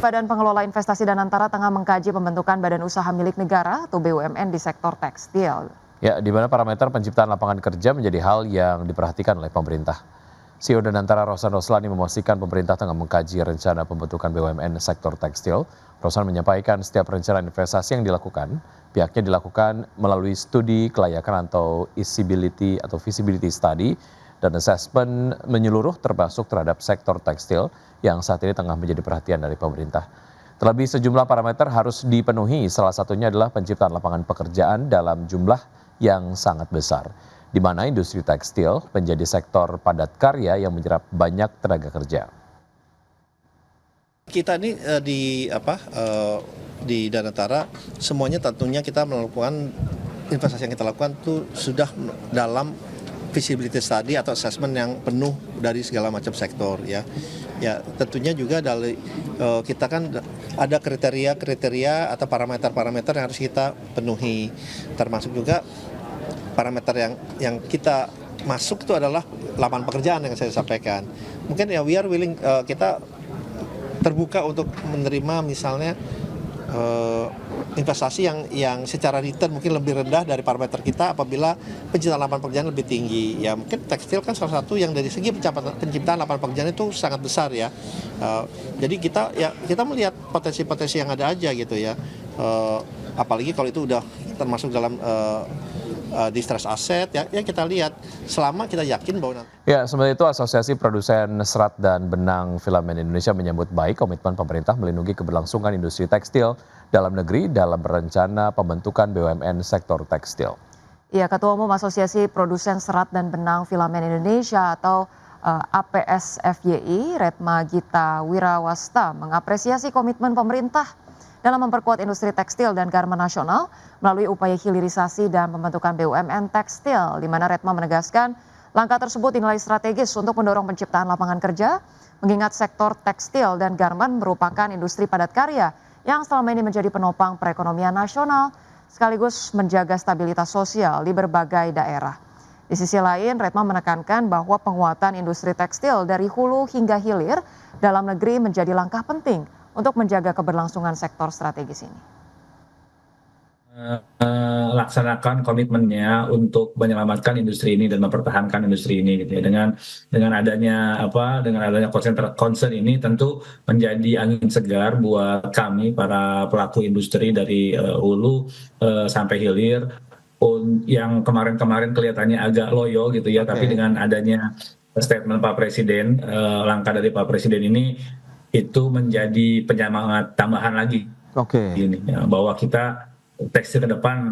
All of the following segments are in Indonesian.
Badan Pengelola Investasi Danantara tengah mengkaji pembentukan badan usaha milik negara atau BUMN di sektor tekstil. Ya, di mana parameter penciptaan lapangan kerja menjadi hal yang diperhatikan oleh pemerintah. CEO Danantara Rosan Roslani memastikan pemerintah tengah mengkaji rencana pembentukan BUMN sektor tekstil. Rosan menyampaikan setiap rencana investasi yang dilakukan, pihaknya dilakukan melalui studi kelayakan atau feasibility study dan assessment menyeluruh termasuk terhadap sektor tekstil yang saat ini tengah menjadi perhatian dari pemerintah. Terlebih sejumlah parameter harus dipenuhi, salah satunya adalah penciptaan lapangan pekerjaan dalam jumlah yang sangat besar, di mana industri tekstil menjadi sektor padat karya yang menyerap banyak tenaga kerja. Kita ini di Danantara semuanya tentunya kita melakukan investasi yang kita lakukan itu sudah dalam feasibility study atau assessment yang penuh dari segala macam sektor ya. Ya tentunya juga dari kita kan ada kriteria atau parameter yang harus kita penuhi, termasuk juga parameter yang kita masuk itu adalah lapangan pekerjaan yang saya sampaikan. Mungkin ya we are willing, kita terbuka untuk menerima misalnya investasi yang secara return mungkin lebih rendah dari parameter kita apabila penciptaan lapangan pekerjaan lebih tinggi. Ya mungkin tekstil kan salah satu yang dari segi penciptaan lapangan pekerjaan itu sangat besar ya. Jadi kita melihat potensi-potensi yang ada aja gitu ya. Apalagi kalau itu udah termasuk dalam distress asset ya kita lihat selama kita yakin bahwa Ya, sementara itu Asosiasi Produsen Serat dan Benang Filamen Indonesia menyambut baik komitmen pemerintah melindungi keberlangsungan industri tekstil dalam negeri dalam rencana pembentukan BUMN sektor tekstil. Ya, Ketua Umum Asosiasi Produsen Serat dan Benang Filamen Indonesia atau APSFYI, Retma Gita Wirawasta mengapresiasi komitmen pemerintah dalam memperkuat industri tekstil dan garmen nasional melalui upaya hilirisasi dan pembentukan BUMN tekstil, di mana Retma menegaskan langkah tersebut dinilai strategis untuk mendorong penciptaan lapangan kerja, mengingat sektor tekstil dan garmen merupakan industri padat karya yang selama ini menjadi penopang perekonomian nasional, sekaligus menjaga stabilitas sosial di berbagai daerah. Di sisi lain, Retma menekankan bahwa penguatan industri tekstil dari hulu hingga hilir dalam negeri menjadi langkah penting untuk menjaga keberlangsungan sektor strategis ini. Laksanakan komitmennya untuk menyelamatkan industri ini dan mempertahankan industri ini gitu ya. Dengan adanya concern ini tentu menjadi angin segar buat kami para pelaku industri dari hulu sampai hilir yang kemarin kelihatannya agak loyo gitu ya, tapi dengan adanya statement Pak Presiden, langkah dari Pak Presiden ini itu menjadi penyemangat tambahan lagi. Ini ya, bahwa kita tekstil ke depan.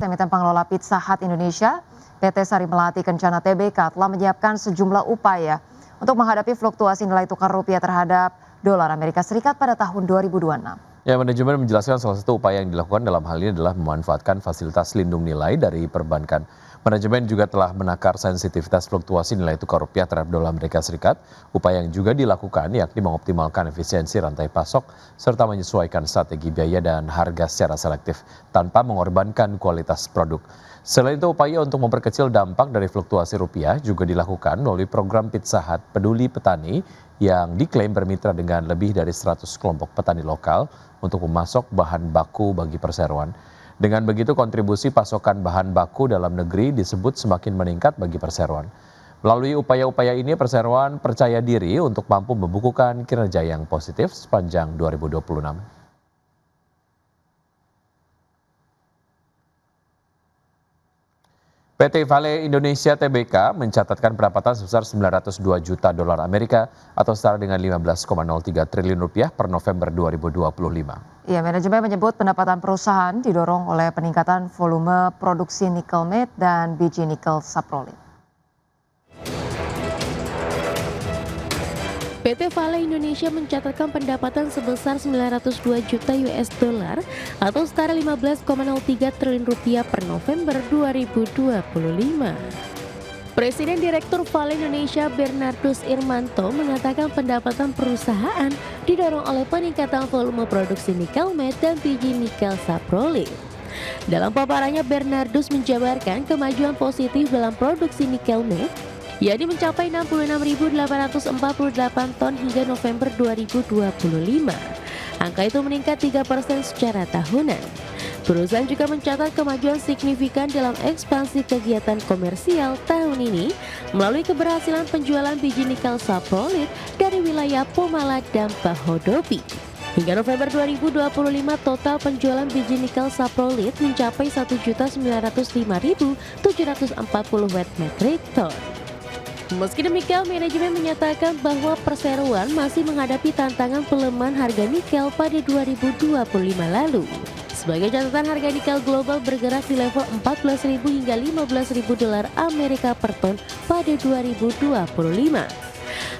Emiten Pengelola Pizza Hut Indonesia, PT Sari Melati Kencana Tbk telah menyiapkan sejumlah upaya untuk menghadapi fluktuasi nilai tukar rupiah terhadap dolar Amerika Serikat pada tahun 2026. Ya, manajemen menjelaskan salah satu upaya yang dilakukan dalam hal ini adalah memanfaatkan fasilitas lindung nilai dari perbankan. Manajemen juga telah menakar sensitivitas fluktuasi nilai tukar rupiah terhadap dolar Amerika Serikat. Upaya yang juga dilakukan yakni mengoptimalkan efisiensi rantai pasok serta menyesuaikan strategi biaya dan harga secara selektif tanpa mengorbankan kualitas produk. Selain itu, upaya untuk memperkecil dampak dari fluktuasi rupiah juga dilakukan melalui program Pizza Hut Peduli Petani yang diklaim bermitra dengan lebih dari 100 kelompok petani lokal untuk memasok bahan baku bagi perseroan. Dengan begitu kontribusi pasokan bahan baku dalam negeri disebut semakin meningkat bagi perseroan. Melalui upaya-upaya ini perseroan percaya diri untuk mampu membukukan kinerja yang positif sepanjang 2026. PT Vale Indonesia Tbk mencatatkan pendapatan sebesar 902 juta dolar Amerika atau setara dengan 15,03 triliun rupiah per November 2025. Ya, manajemen menyebut pendapatan perusahaan didorong oleh peningkatan volume produksi nikel matte dan biji nikel saprolite. PT Vale Indonesia mencatatkan pendapatan sebesar 902 juta US dollar atau setara 15,03 triliun rupiah per November 2025. Presiden Direktur Vale Indonesia Bernardus Irmanto mengatakan pendapatan perusahaan didorong oleh peningkatan volume produksi nikel matte dan biji nikel saprolite. Dalam paparannya, Bernardus menjabarkan kemajuan positif dalam produksi nikel matte yakni mencapai 66.848 ton hingga November 2025. Angka itu meningkat 3% secara tahunan. Perusahaan juga mencatat kemajuan signifikan dalam ekspansi kegiatan komersial tahun ini melalui keberhasilan penjualan biji nikel saprolit dari wilayah Pomala dan Pahodopi. Hingga November 2025, total penjualan biji nikel saprolit mencapai 1.905.740 wet metric ton. Meski demikian, manajemen menyatakan bahwa perseroan masih menghadapi tantangan pelemahan harga nikel pada 2025 lalu. Sebagai catatan, harga nikel global bergerak di level 14.000 hingga 15.000 dolar Amerika per ton pada 2025.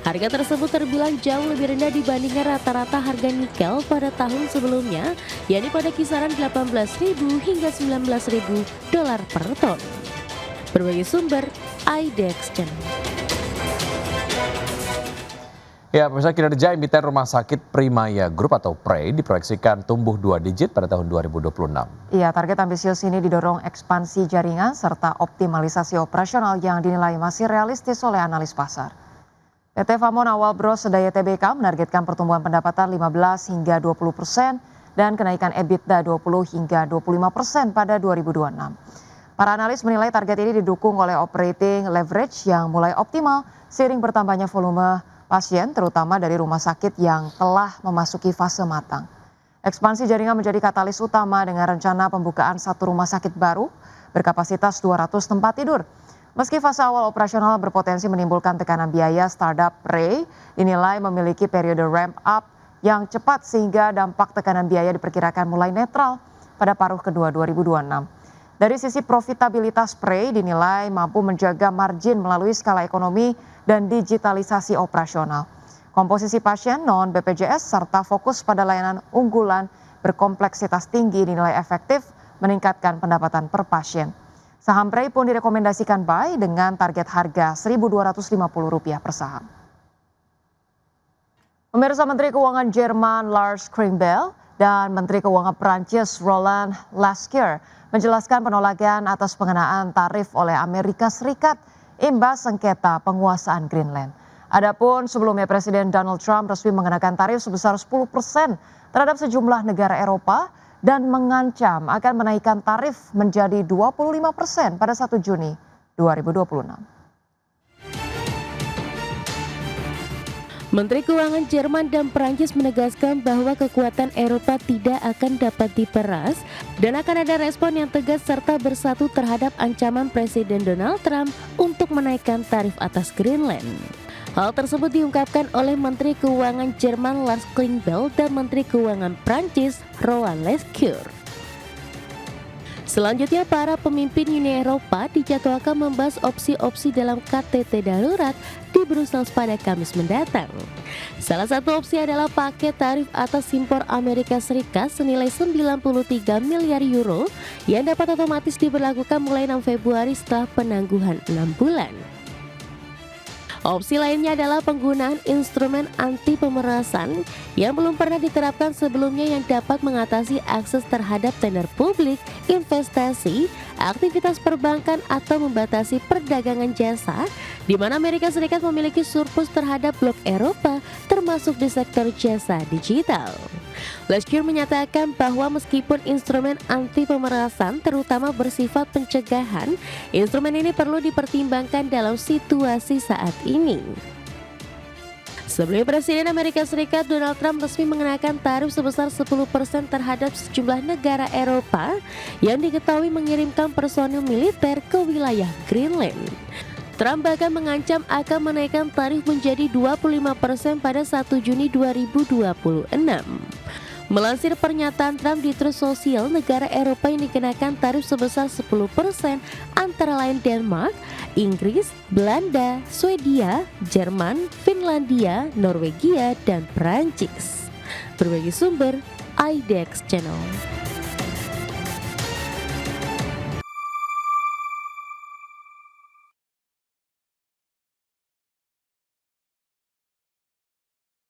Harga tersebut terbilang jauh lebih rendah dibandingkan rata-rata harga nikel pada tahun sebelumnya, yakni pada kisaran 18.000 hingga 19.000 dolar per ton. Berbagai sumber, IDEX Channel. Ya, pemirsa, kinerja emiten Rumah Sakit Primaya Group atau PREI diproyeksikan tumbuh 2 digit pada tahun 2026. Iya, target ambisius ini didorong ekspansi jaringan serta optimalisasi operasional yang dinilai masih realistis oleh analis pasar. PT Famon Awal Bros Sedaya Tbk menargetkan pertumbuhan pendapatan 15 hingga 20% dan kenaikan EBITDA 20 hingga 25% pada 2026. Para analis menilai target ini didukung oleh operating leverage yang mulai optimal seiring bertambahnya volume pasien, terutama dari rumah sakit yang telah memasuki fase matang. Ekspansi jaringan menjadi katalis utama dengan rencana pembukaan satu rumah sakit baru berkapasitas 200 tempat tidur. Meski fase awal operasional berpotensi menimbulkan tekanan biaya, startup PREI dinilai memiliki periode ramp up yang cepat sehingga dampak tekanan biaya diperkirakan mulai netral pada paruh kedua 2026. Dari sisi profitabilitas PREI dinilai mampu menjaga margin melalui skala ekonomi dan digitalisasi operasional. Komposisi pasien non-BPJS serta fokus pada layanan unggulan berkompleksitas tinggi dinilai efektif meningkatkan pendapatan per pasien. Saham PREI pun direkomendasikan buy dengan target harga Rp1.250 per saham. Pemirsa, Menteri Keuangan Jerman Lars Klingbeil dan Menteri Keuangan Prancis Roland Lescure menjelaskan penolakan atas pengenaan tarif oleh Amerika Serikat imbas sengketa penguasaan Greenland. Adapun sebelumnya Presiden Donald Trump resmi mengenakan tarif sebesar 10% terhadap sejumlah negara Eropa dan mengancam akan menaikkan tarif menjadi 25% pada 1 Juni 2026. Menteri Keuangan Jerman dan Prancis menegaskan bahwa kekuatan Eropa tidak akan dapat diperas dan akan ada respon yang tegas serta bersatu terhadap ancaman Presiden Donald Trump untuk menaikkan tarif atas Greenland. Hal tersebut diungkapkan oleh Menteri Keuangan Jerman Lars Klingbeil dan Menteri Keuangan Prancis Roland Lescure. Selanjutnya, para pemimpin Uni Eropa dijadwalkan membahas opsi-opsi dalam KTT darurat di Brussels pada Kamis mendatang. Salah satu opsi adalah paket tarif atas impor Amerika Serikat senilai 93 miliar euro yang dapat otomatis diberlakukan mulai 6 Februari setelah penangguhan 6 bulan. Opsi lainnya adalah penggunaan instrumen anti pemerasan yang belum pernah diterapkan sebelumnya yang dapat mengatasi akses terhadap tender publik, investasi, aktivitas perbankan atau membatasi perdagangan jasa, di mana Amerika Serikat memiliki surplus terhadap blok Eropa termasuk di sektor jasa digital. Lescure menyatakan bahwa meskipun instrumen anti pemerasan terutama bersifat pencegahan, instrumen ini perlu dipertimbangkan dalam situasi saat ini. Sebelumnya Presiden Amerika Serikat Donald Trump resmi mengenakan tarif sebesar 10% terhadap sejumlah negara Eropa yang diketahui mengirimkan personil militer ke wilayah Greenland. Trump bahkan mengancam akan menaikkan tarif menjadi 25% pada 1 Juni 2026. Melansir pernyataan Trump di Truth Social, negara Eropa yang dikenakan tarif sebesar 10% antara lain Denmark, Inggris, Belanda, Swedia, Jerman, Finlandia, Norwegia, dan Perancis. Berbagai sumber, IDEX Channel.